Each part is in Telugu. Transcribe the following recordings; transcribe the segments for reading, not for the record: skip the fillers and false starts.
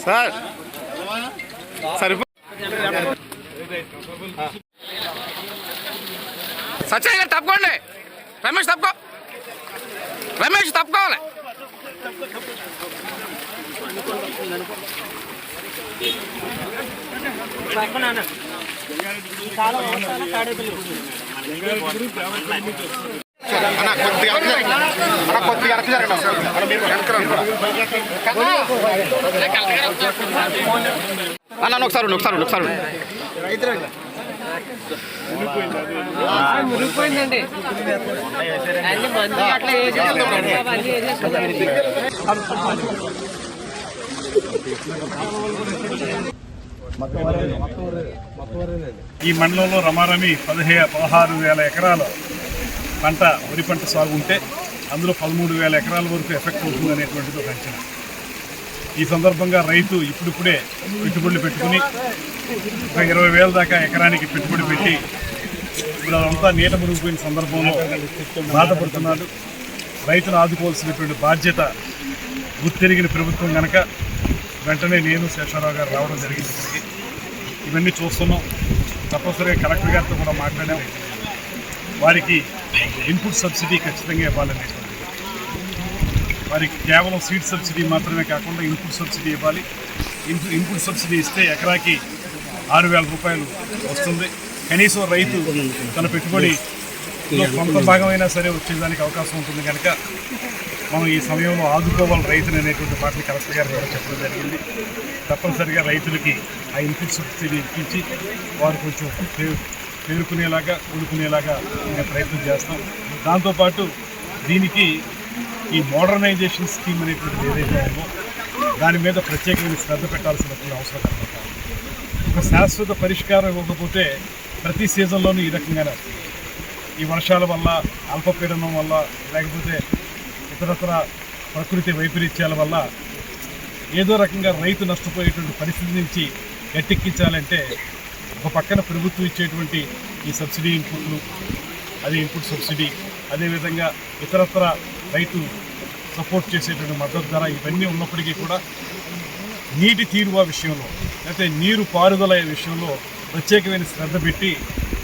సార్ సరిపో సత్యయ్య గారు తప్పుకోండి. రమేష్ తప్పుకో. రమేష్ తప్పుకోవాలి. అన్న ఒకసారి మురిగిపోయిందండి. అన్ని మందు అట్లా ఈ మండలంలో రమారమి 16,000 ఎకరాల పంట వరి పంట సాగు ఉంటే అందులో 13,000 ఎకరాల వరకు ఎఫెక్ట్ అవుతుంది అనేటువంటిది ఒక అంచనా. ఈ సందర్భంగా రైతు ఇప్పుడిప్పుడే పెట్టుబడులు పెట్టుకుని ఒక 20,000 దాకా ఎకరానికి పెట్టుబడి పెట్టి ఇప్పుడు అదంతా నీట మునిగిపోయిన సందర్భంలో బాధపడుతున్నాడు. రైతును ఆదుకోవాల్సినటువంటి బాధ్యత గుర్తెరిగిన ప్రభుత్వం కనుక వెంటనే నేను శేషారావు గారు రావడం జరిగింది. ఇక్కడికి ఇవన్నీ చూస్తున్నాం. తప్పనిసరిగా కలెక్టర్ గారితో కూడా మాట్లాడాం. వారికి ఇన్పుట్ సబ్సిడీ ఖచ్చితంగా ఇవ్వాలనేటువంటి, వారికి కేవలం సీడ్ సబ్సిడీ మాత్రమే కాకుండా ఇన్పుట్ సబ్సిడీ ఇవ్వాలి. ఇన్పుట్ సబ్సిడీ ఇస్తే ఎకరాకి 6,000 రూపాయలు వస్తుంది. కనీసం రైతు తన పెట్టుబడిలో కొంత భాగమైనా సరే వచ్చేదానికి అవకాశం ఉంటుంది కనుక మనం ఈ సమయంలో ఆదుకోవాలి రైతులు అనేటువంటి మాటలు కలెక్టర్ గారు కూడా చెప్పడం జరిగింది. తప్పనిసరిగా రైతులకి ఆ ఇన్పుట్ సబ్సిడీ ఇప్పించి వారు కొంచెం పేరుకునేలాగా కూడుకునేలాగా మేము ప్రయత్నం చేస్తాం. దాంతోపాటు దీనికి ఈ మోడర్నైజేషన్ స్కీమ్ అనేటువంటిది ఏదైతే ఉందో దాని మీద ప్రత్యేకమైన శ్రద్ధ పెట్టాల్సినటువంటి అవసరం కనబడుతుంది. ఒక శాశ్వత పరిష్కారం ఇవ్వకపోతే ప్రతి సీజన్లోనూ ఈ రకంగానే వస్తుంది. ఈ వర్షాల వల్ల, అల్పపీడనం వల్ల, లేకపోతే ఇతరత్ర ప్రకృతి వైపరీత్యాల వల్ల ఏదో రకంగా రైతు నష్టపోయేటువంటి పరిస్థితి నుంచి గట్టెక్కించాలంటే ఒక పక్కన ప్రభుత్వం ఇచ్చేటువంటి ఈ సబ్సిడీ ఇన్పుట్లు, అది ఇన్పుట్ సబ్సిడీ, అదేవిధంగా ఇతరత్ర రైతు సపోర్ట్ చేసేటువంటి మద్దతు ధర, ఇవన్నీ ఉన్నప్పటికీ కూడా నీటి తీరువ విషయంలో లేకపోతే నీరు పారుదల విషయంలో ప్రత్యేకమైన శ్రద్ధ పెట్టి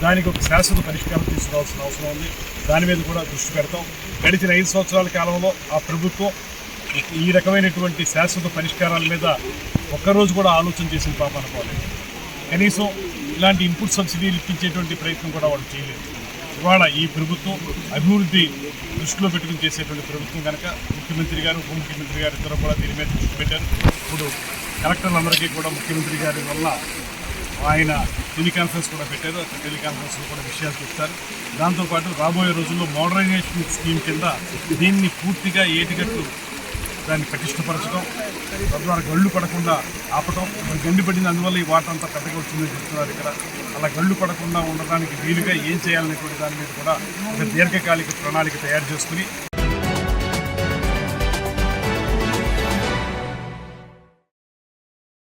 దానికి ఒక శాశ్వత పరిష్కారం తీసుకురావాల్సిన అవసరం ఉంది. దాని మీద కూడా దృష్టి పెడతాం. గడిచిన 5 సంవత్సరాల కాలంలో ఆ ప్రభుత్వం ఈ రకమైనటువంటి శాశ్వత పరిష్కారాల మీద ఒక్కరోజు కూడా ఆలోచన చేసిన పాప అనుకోలేదు. కనీసం ఇలాంటి ఇన్పుట్ సబ్సిడీలు ఇప్పించేటువంటి ప్రయత్నం కూడా వాళ్ళు చేయలేదు. ఇవాళ ఈ ప్రభుత్వం అభివృద్ధి దృష్టిలో పెట్టుకుని చేసేటువంటి ప్రభుత్వం కనుక ముఖ్యమంత్రి గారు, ఉప ముఖ్యమంత్రి గారు ఇద్దరు కూడా దీని మీద దృష్టి పెట్టారు. ఇప్పుడు కలెక్టర్లందరికీ కూడా ముఖ్యమంత్రి గారి వల్ల ఆయన టెలికాన్ఫరెన్స్ కూడా పెట్టారు. టెలికాన్ఫరెన్స్లో కూడా విషయాలు చెప్తారు. దాంతోపాటు రాబోయే రోజుల్లో మోడర్నైజేషన్ స్కీమ్ కింద దీన్ని పూర్తిగా ఏటిగట్టు దాన్ని పటిష్టపరచడం, తద్వారా గళ్ళు పడకుండా ఆపటం. గండి పడింది, అందువల్ల ఈ వాటర్ అంతా పెద్దగా వచ్చిందని చెప్తున్నారు. ఇక్కడ అలా గళ్ళు పడకుండా ఉండడానికి వీలుగా ఏం చేయాలనేటువంటి దాని మీద కూడా ఒక దీర్ఘకాలిక ప్రణాళిక తయారు చేసుకుని